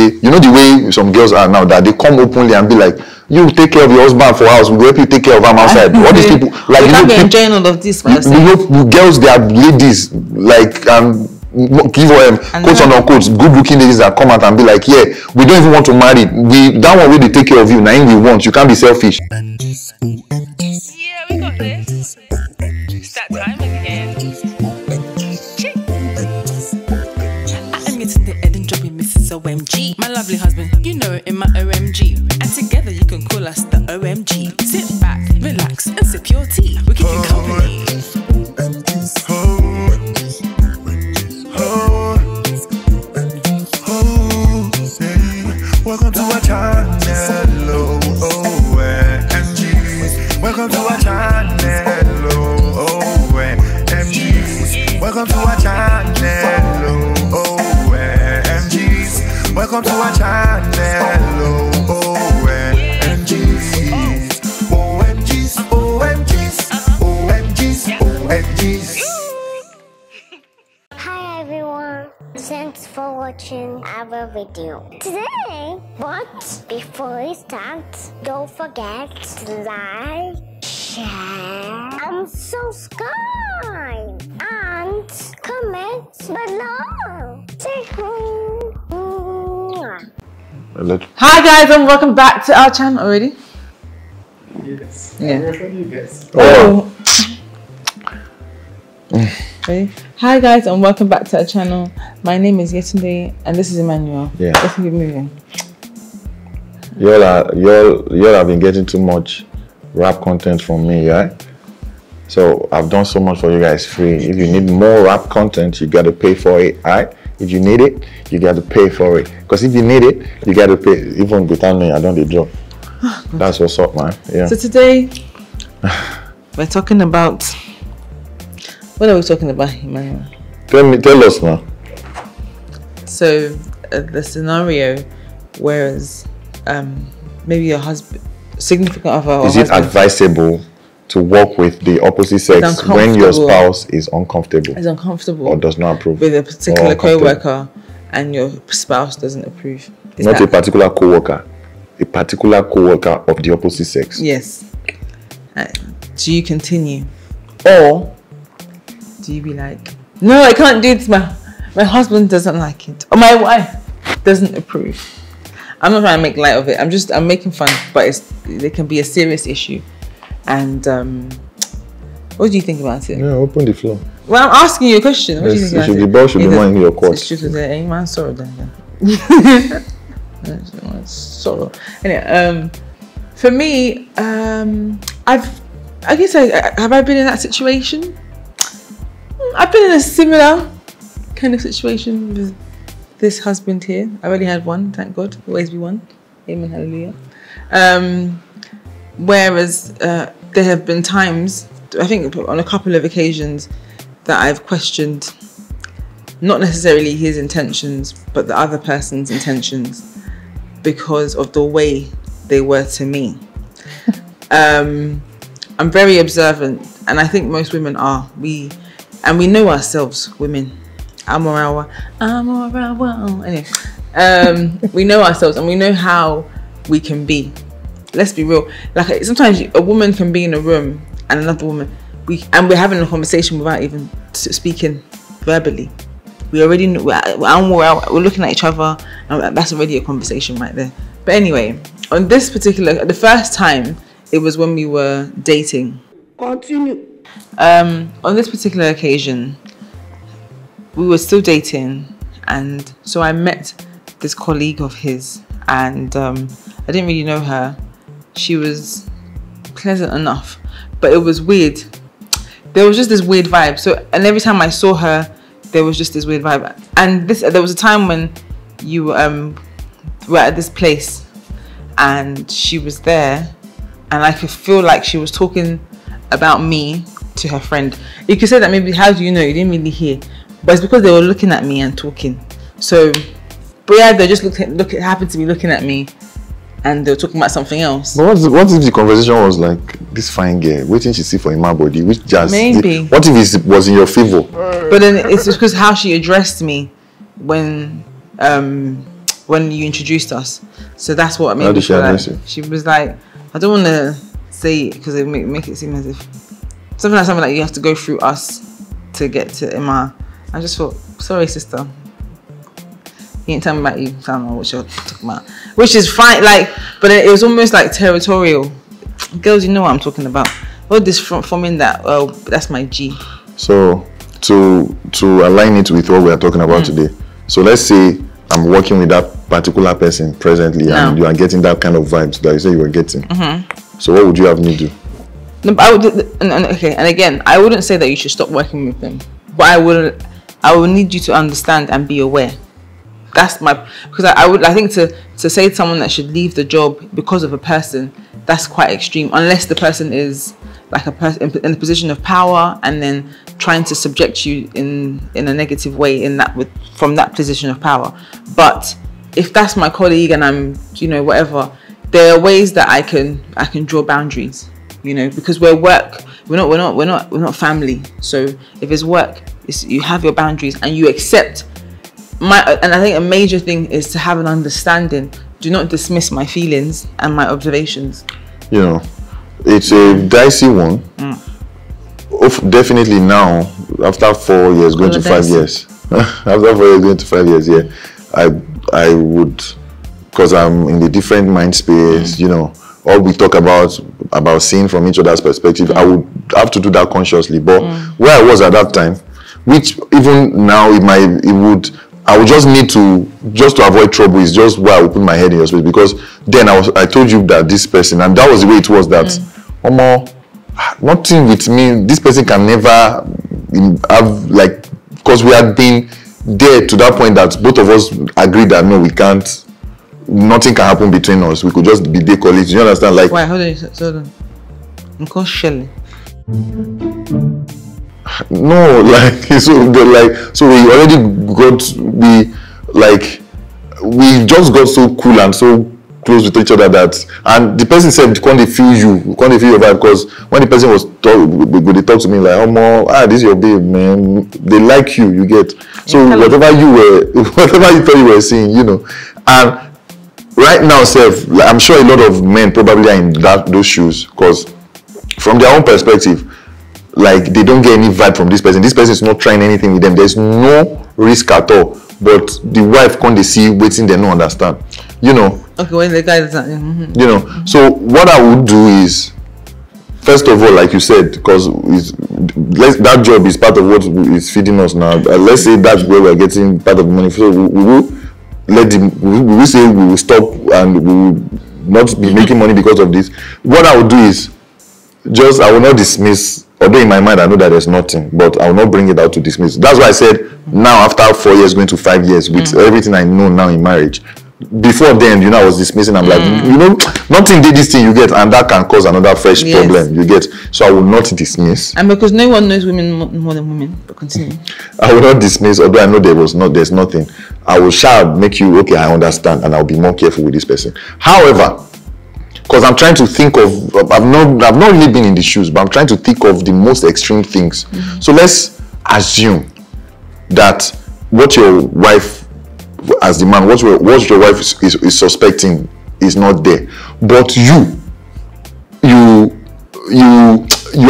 stay. You know the way some girls are now, that they come openly and be like, you take care of your husband for house, we'll help you take care of him outside. All these people, like, you know, be enjoying all of this. You know, girls, they are ladies, like, give them quotes on quotes, good looking ladies that come out and be like, yeah, we don't even want to marry. That one way they take care of you, now we want. You can't be selfish. Yeah, we got this. It's that time again. I'm getting the head and dropping Mrs. OMG. My lovely husband, you know, in my OMG. And together you can call us the OMG. Sit back, relax, and sip your tea. We keep you company. Welcome to our channel, OMG. Welcome to our channel, OMG. Welcome to our channel, OMG. Welcome to our channel, OMGs. OMGs, OMGs, OMGs, OMGs. Hi everyone, thanks for watching our video today. But before we start, don't forget to like, share, and subscribe, and comment below. Say hi guys, and welcome back to our channel already. Yes. Yeah. Yes. Oh. Okay. Hi guys, and welcome back to our channel. My name is Yetunde, and this is Emmanuel. Yeah. Let's keep moving. Y'all have been getting too much rap content from me, right? So I've done so much for you guys free. If you need more rap content, you gotta pay for it, alright? If you need it, you gotta pay for it. Because if you need it, you gotta pay. Even without me, I don't do job. That's what's up, man. Yeah. So today we're talking about, what are we talking about, Emmanuel? Tell us now. So the scenario, whereas maybe your husband, significant other, or is it husband, advisable to work with the opposite sex when your spouse is uncomfortable? Is uncomfortable or does not approve with a particular co-worker, and your spouse doesn't approve? Not a particular co-worker, a particular co-worker of the opposite sex. Yes. Do you continue, or do you be like, no, I can't do it, my husband doesn't like it, or my wife doesn't approve? I'm not trying to make light of it, I'm making fun, but it can be a serious issue. And what do you think about it? Yeah, open the floor. Well, I'm asking you a question. What do you think about it? The ball should be more in your court. Sorrow. Anyway, for me, I guess have I been in that situation? I've been in a similar kind of situation with this husband here. I already had one, thank God. Always be one. Amen, hallelujah. Whereas there have been times, I think on a couple of occasions, that I've questioned not necessarily his intentions, but the other person's intentions because of the way they were to me. I'm very observant, and I think most women are. We know ourselves, women. Anyway, we know ourselves, and we know how we can be. Let's be real. Like, sometimes a woman can be in a room and another woman, we're having a conversation without even speaking verbally. We already know, we're looking at each other, and that's already a conversation right there. But anyway, on this particular, the first time, it was when we were dating. Continue. On this particular occasion, we were still dating, and so I met this colleague of his, and I didn't really know her. She was pleasant enough, but it was weird. There was just this weird vibe. So, and every time I saw her, there was just this weird vibe. And there was a time when you were at this place, and she was there, and I could feel like she was talking about me to her friend. You could say that maybe, how do you know? You didn't really hear, but it's because they were looking at me and talking. So, but yeah, they just happened to be looking at me, and they were talking about something else. But what if the conversation was like, this fine girl, waiting she see for in my body, which just maybe. What if it was in your favor? But then it's because how she addressed me when when you introduced us. So that's what made How me did she feel like address you? she was like, I don't want to say it because it make it seem as if something like you have to go through us to get to Emma. I just thought, sorry, sister. You ain't telling me about you. I don't know what you're talking about. Which is fine, like, but it was almost like territorial. Girls, you know what I'm talking about. All this forming that, that's my G. So to align it with what we are talking about today. So let's say I'm working with that particular person presently, and you are getting that kind of vibes that you say you were getting. So what would you have me do? No, but I would, okay, and again, I wouldn't say that you should stop working with them, but I would need you to understand and be aware. That's my, because I think to say to someone that should leave the job because of a person, that's quite extreme, unless the person is like a person in a position of power and then trying to subject you in a negative way from that position of power. But if that's my colleague and I'm, you know, whatever, there are ways that I can draw boundaries, you know, because we're not family. So if it's work, you have your boundaries and you accept and I think a major thing is to have an understanding. Do not dismiss my feelings and my observations. You know, it's a dicey one. Definitely now, after 4 years, going to 5 years. After 4 years, going to 5 years, yeah. I would, because I'm in the different mind space, you know, all we talk about seeing from each other's perspective, I would have to do that consciously. But where I was at that time, which even now I would just need to avoid trouble, is just where I would put my head in your space, because then I told you that this person, and that was the way it was, that nothing with me, this person can never have, like, because we had been there to that point that both of us agreed that no, we can't, nothing can happen between us, we could just be day colleagues, you understand? Like, why, hold on. I'm called Shelley. No, like, so we already we just got so cool and so close with each other that, and the person said, can't they feel your vibe? Because when the person was they talk to me like, this is your babe, man, they like you get. So whatever you thought you were saying, you know. And right now, I'm sure a lot of men probably are in those shoes, because from their own perspective, like, they don't get any vibe from this person. This person is not trying anything with them. There's no risk at all. But the wife can't they see waiting, they don't understand. You know. Okay, when the guy doesn't. You know. So what I would do is, first of all, like you said, because that job is part of what is feeding us now. Let's say that's where we're getting part of the money. So we will say we will stop and we will not be making money because of this. What I would do is, I will not dismiss. Although in my mind I know that there's nothing, but I will not bring it out to dismiss. That's why I said now, after 4 years going to 5 years, with everything I know now in marriage. Before then, you know, I was dismissing. I'm like, you know, nothing did this thing, you get, and that can cause another fresh problem, you get. So I will not dismiss. And because no one knows women more than women, but continue. I will not dismiss, although I know there's nothing. I will make you, okay, I understand, and I'll be more careful with this person. However, because I'm trying to think of, I've not really been in the shoes, but I'm trying to think of the most extreme things. So let's assume that what your wife, as the man, what your wife is suspecting is not there, but you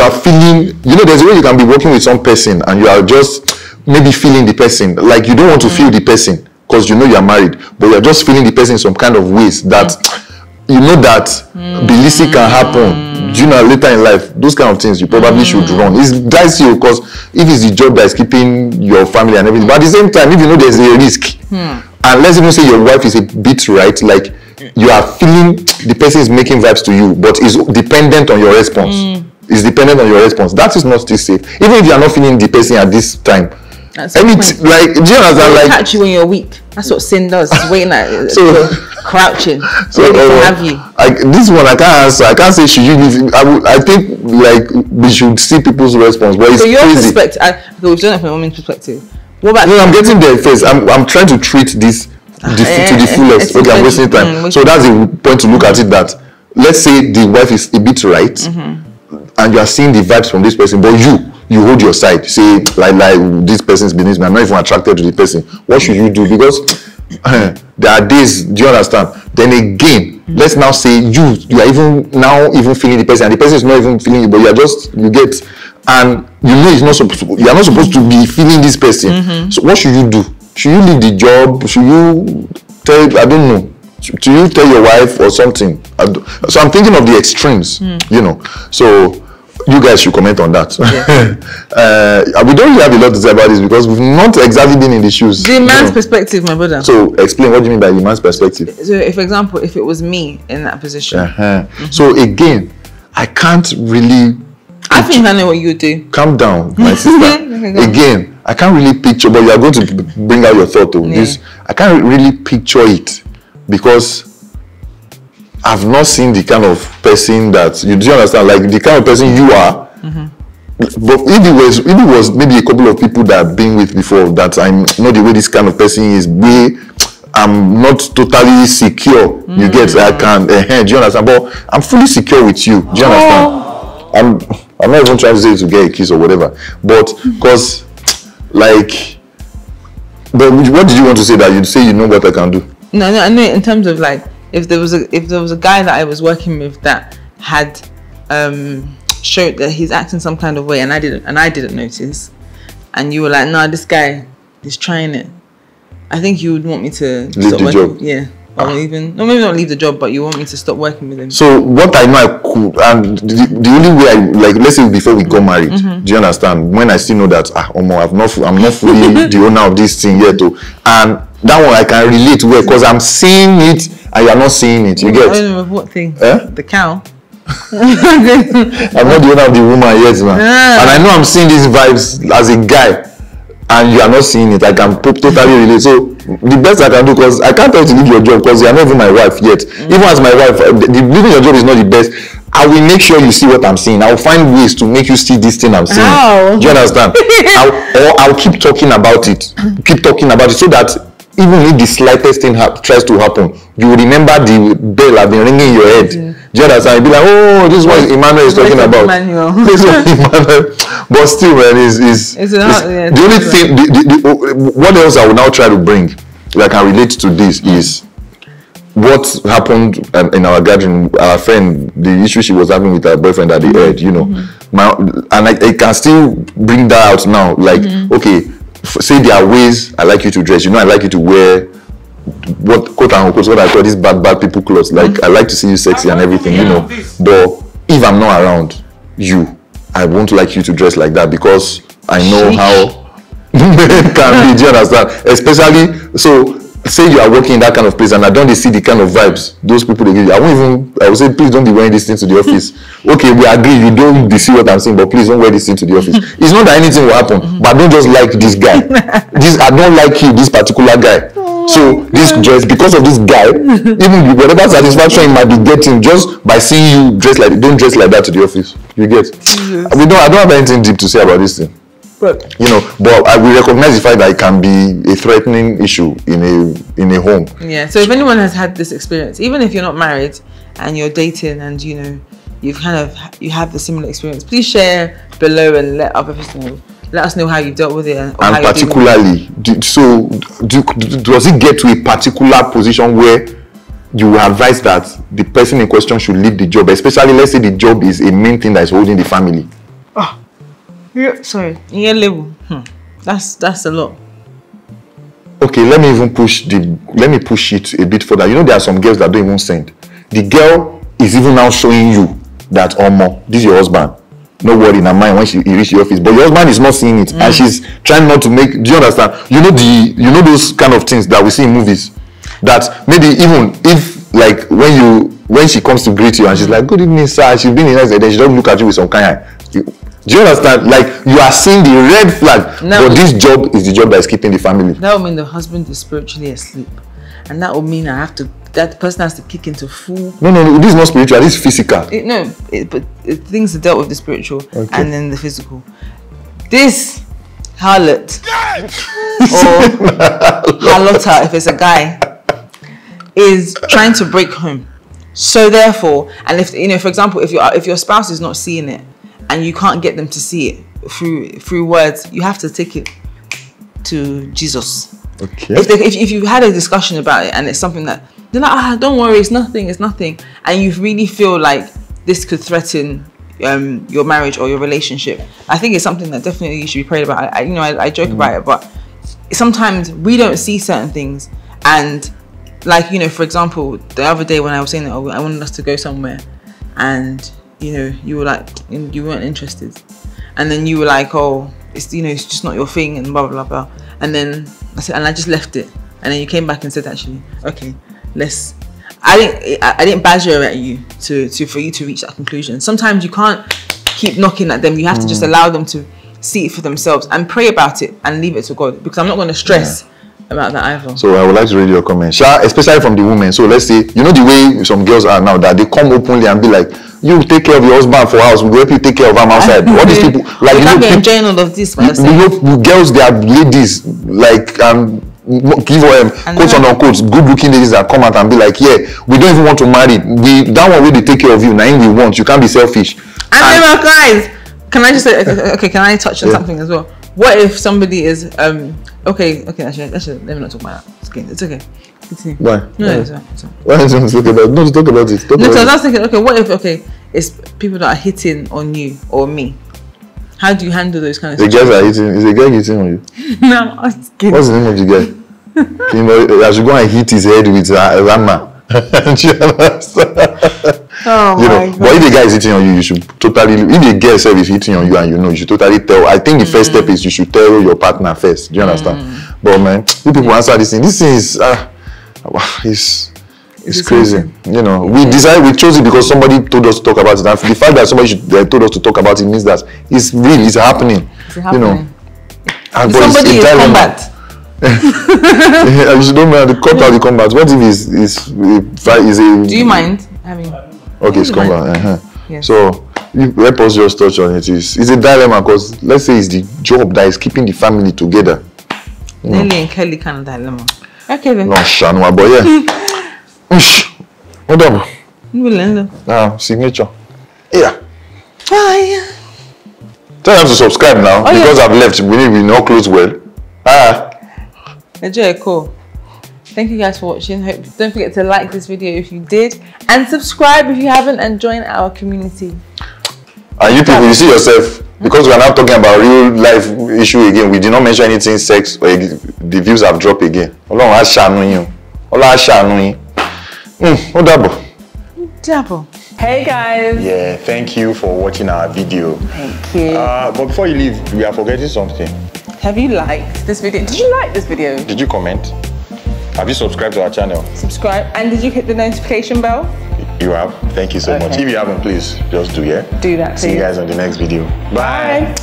are feeling, you know, there's a way you can be working with some person and you are just maybe feeling the person, like you don't want to feel the person because you know you are married, but you're just feeling the person in some kind of ways that you know that BLC can happen, you know, later in life. Those kind of things you probably should run. It's dicey because if it's the job that is keeping your family and everything, but at the same time, if you know there's a risk, and let's even say your wife is a bit right, like you are feeling the person is making vibes to you, but is dependent on your response. Is dependent on your response. That is not still safe. Even if you are not feeling the person at this time. Like, do you understand? Like, catch you when you're weak. That's what sin does. It's waiting at crouching. So ready to have you. This one I can't answer. I can't say should you leave. I think like we should see people's response. But it's so your crazy. Perspective. We've done it from a woman's perspective. What about? No, I'm getting there first. I'm trying to treat this to the fullest. Okay, I'm wasting time. So that's the point to look at it. That let's say the wife is a bit right, and you are seeing the vibes from this person, but you hold your side. Say like this person's business. I'm not even attracted to the person. What should you do? Because There are days, do you understand? Then again, let's now say you are even feeling the person, and the person is not even feeling you, but you get, and you know you are not supposed to be feeling this person. So what should you do? Should you leave the job? Should you tell, I don't know, should you tell your wife or something? So I'm thinking of the extremes, you know. So you guys should comment on that. Yeah. We don't really have a lot to say about this because we've not exactly been in the shoes. The man's perspective, my brother. So explain, what do you mean by the man's perspective? So, if, for example, if it was me in that position. So again, I can't really... I think I know what you do. Calm down, my sister. Again, I can't really picture, but you are going to bring out your thought of this. I can't really picture it because I've not seen the kind of person that you do understand, like the kind of person you are. But if it was maybe a couple of people that I've been with before, that I'm not the way this kind of person is, I'm not totally secure. You get, I can, do you understand? But I'm fully secure with you. Do you understand? I'm not even trying to say to get a kiss or whatever, but because, like, but what did you want to say that you'd say you know what I can do? No, I know in terms of like, if there was a guy that I was working with that had showed that he's acting some kind of way and I didn't notice, and you were like, nah, this guy is trying it, I think you would want me to leave the job. Yeah. Or maybe not leave the job, but you want me to stop working with him. So what I know I could, and the only way like, let's say before we got married, do you understand? When I still know that I'm not fully the owner of this thing yet, and that one I can relate well because I'm seeing it and you're not seeing it. You get? I don't know what thing? The cow. I'm not the owner of the woman yet, man. And I know I'm seeing these vibes as a guy, and you are not seeing it. I can totally relate. So the best I can do, because I can't tell you to leave your job because you are not even my wife yet. Even as my wife, leaving your job is not the best. I will make sure you see what I'm seeing. I will find ways to make you see this thing I'm seeing. Do you understand? I'll keep talking about it. Keep talking about it so that even if the slightest thing tries to happen, you will remember the bell has been ringing in your head. Do you understand? You'll be like, oh, this is what Emmanuel is talking about. This is what Emmanuel. But still, man, the only thing, what else I will now try to bring, that can relate to this, is what happened in our gathering. Our friend, the issue she was having with her boyfriend at the end, you know. And I can still bring that out now. Like, okay, say there are ways I like you to dress. You know, I like you to wear what, quote unquote, what I call these bad people clothes. Like, I like to see you sexy and everything, you know. But if I'm not around you, I won't like you to dress like that because I know how men can be. Do you understand? Especially, so say you are working in that kind of place and I don't see the kind of vibes those people they give you. I would say, please don't be wearing these things to the office. Okay, we agree, you don't see what I'm saying, but please don't wear this thing to the office. It's not that anything will happen, but I don't just like this guy. I don't like you, this particular guy. So this dress, because of this guy, even whatever satisfaction you might be getting just by seeing you dress like, don't dress like that to the office. You get? I don't have anything deep to say about this thing. But you know, but I will recognize the fact that it can be a threatening issue in a home. Yeah. So if anyone has had this experience, even if you're not married and you're dating, and you know you have the similar experience, please share below and let other people know. Let us know how you dealt with it, and particularly, does it get to a particular position where you advise that the person in question should leave the job, especially let's say the job is a main thing that is holding the family? Oh, yeah, sorry, yeah, level. That's a lot. Okay, let me push it a bit further. You know, there are some girls that don't even send. The girl is even now showing you that, this is your husband. No worry in her mind when he reach the office, but your husband is not seeing it, and she's trying not to make. Do you understand? You know those kind of things that we see in movies. That maybe even if, like, when she comes to greet you and she's like, "Good evening, sir," she's been in nice, and then she don't look at you with some kind of. Do you understand? Like, you are seeing the red flag, but this job is the job that is keeping the family. That would mean the husband is spiritually asleep, and that would mean that person has to kick into full. No, this is not spiritual, this is physical. But things are dealt with the spiritual and then the physical. This harlot or harlota, if it's a guy, is trying to break home. So therefore, and if, you know, for example, if your spouse is not seeing it and you can't get them to see it through words, you have to take it to Jesus. Okay. If you had a discussion about it and it's something that they're like, don't worry, it's nothing, and you really feel like this could threaten your marriage or your relationship, I think it's something that definitely you should be prayed about. I joke about it, but sometimes we don't see certain things, and like, for example, the other day when I was saying that I wanted us to go somewhere, and you were like, you weren't interested, and then you were like, oh, it's it's just not your thing, and blah blah blah, and then I said, and I just left it, and then you came back and said, actually, okay, I didn't badger at you for you to reach that conclusion. Sometimes you can't keep knocking at them. You have to just allow them to see it for themselves and pray about it and leave it to God, because I'm not going to stress about that either. So I would like to read your comments, especially from the women. So let's say, the way some girls are now, that they come openly and be like, you take care of your husband for house, we'll help you take care of him outside. All these people, like, you can't be enjoying all of this. Girls, they are ladies, like, give them quotes and unquotes, good looking ladies that come out and be like, yeah, we don't even want to marry. That one way they take care of you, now we want. You can't be selfish. And guys, can I just say, okay, can I touch on something as well? What if somebody is okay, actually, let me not talk about that. It's okay. Continue. Why? No, it's fine. Why don't you talk about it? No, talk about it. I was thinking, okay, what if it's people that are hitting on you or me? How do you handle those kind of situations? The guys are hitting. Is a guy hitting on you? No, I'm asking. What's the name of the guy? I should go and hit his head with a hammer. Oh my God. But if the guy is hitting on you, you should totally. If the girl is hitting on you and you should totally tell. I think the first step is you should tell your partner first. Do you understand? But man, if people answer this thing, it's crazy. We chose it because somebody told us to talk about it, and the fact that somebody told us to talk about it means that it's real, it's happening. And somebody in combat. You should don't mind cut out the combat. What if is a? Do you mind having? Okay, it's combat. Yes. So help us just touch on it. It's a dilemma, because let's say it's the job that is keeping the family together. Nelly and Kelly kind of dilemma. Okay then. No, Shanwa, but yeah. What up? Signature. Yeah. Bye. Tell them to subscribe now, because I've left. We know close well. Enjoy a call. Thank you guys for watching. Don't forget to like this video if you did, and subscribe if you haven't, and join our community. And you people, you see yourself, because we are now talking about real life issue again. We did not mention anything sex, or the views have dropped again. Hey guys. Yeah, thank you for watching our video. Thank you. But before you leave, we are forgetting something. Have you liked this video? Did you like this video? Did you comment? Have you subscribed to our channel? Subscribe. And did you hit the notification bell? You have. Thank you so much. If you haven't, please just do Do that, please. See you guys on the next video. Bye.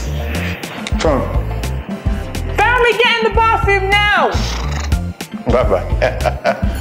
Family, get in the bathroom now. Bye-bye.